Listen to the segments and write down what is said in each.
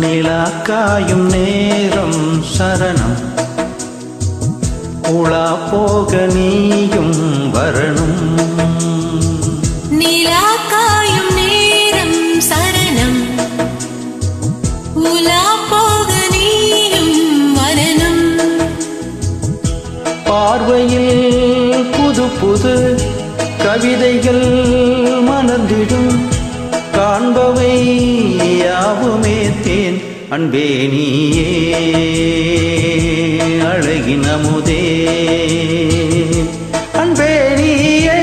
நிலாக்காயும் நேரம் சரணம் உலா போக நீயும் வரணும். நிலாக்காயும் நேரம் சரணம் உலா போக நீயும் வரணும். பார்வையில் புது புது கவிதைகள் மலர்ந்திடும் காண்பவை யாவுமே தேன் அன்பே நீயே அழகின் அமுதே அன்பே நீயே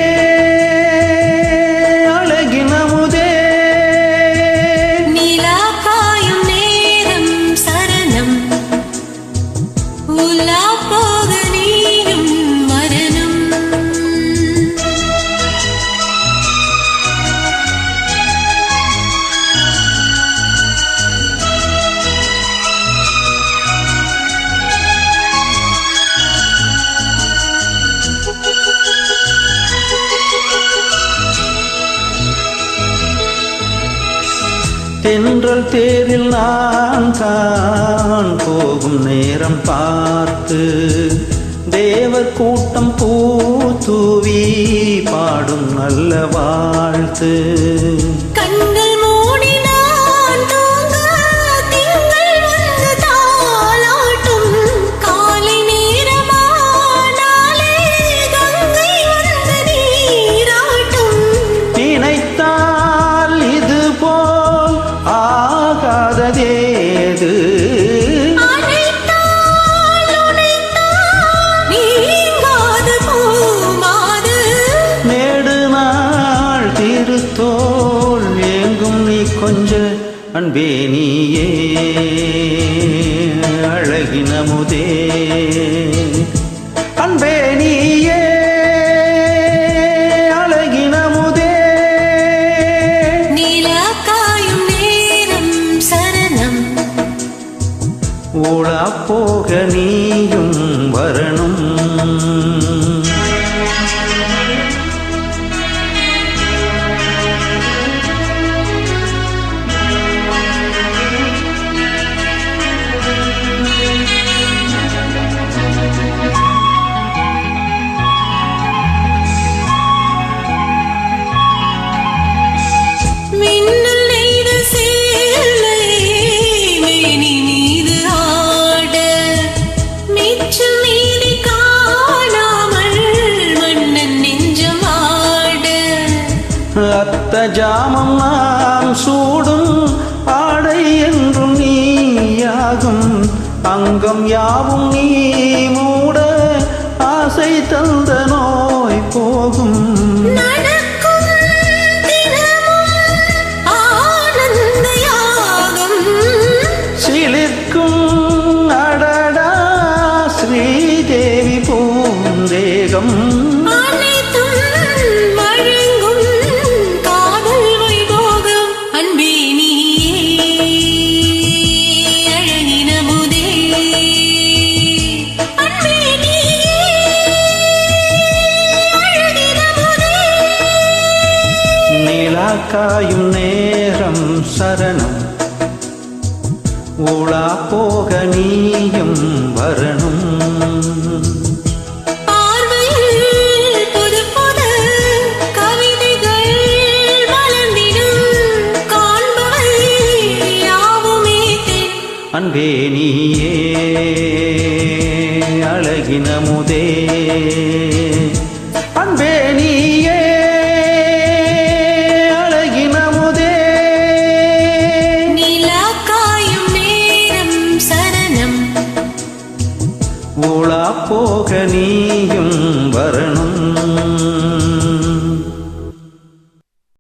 அழகின் அமுதே. நிலாக்காயும் நேரம் சரணம் உலா போக நீயும் வரணும். தென்றல் தேரில் நான் தான் போகும் நேரம் பார்த்து தேவர் கூட்டம் பூத்தூவி பாடும் நல்ல வாழ்த்து. கண்கள் மூடி நான் தூங்க திங்கள் வந்து தாலாட்டும் காலை நேரமானாலே கங்கை வந்து நீராட்டும். நினைத்தால் இது போல் ஆகாததேது நீங்காது போமாது நேடு நாள் திருத்தோள் எங்கும் நீ கொஞ்ச அன்பே நீயே அழகின் அமுதே அன்பே நீயே அழகின் அமுதே. நிலாக்காயும் நேரம் சரணம் ஊழா போக நீயும் வரணும். மின்னல் நெய்த சேலை மேனி மீது ஆட மிச்சம் மீதி காணாமல் மன்னன் நெஞ்சம் ஆட. அத்த ஜாமம் நாம் சூடும் ஆடை என்றும் நீயாகும் அங்கம் யாவும் நீ மூட ஆசை தந்த நோய் போகும். நடக்கும் தினமும் ஆனந்த யாகம் சிலிர்க்கும் அடடா ஸ்ரீதேவி பூந்தேகம். அனைத்தும் வழங்கும் காதல் வைபோகம் அன்பே நீயே அழகின் அமுதே அன்பே நீயே அழகின் அமுதே. நிலாக்காயும் நேரம் சரணம் ஊழா போக நீயும் வரணும். பார்வையில் புது புது கவிதைகள் மலர்ந்திடும் காண்பவை யாவுமே தென் அன்பே நீயே அழகின் அமுதே அன்பே நீயே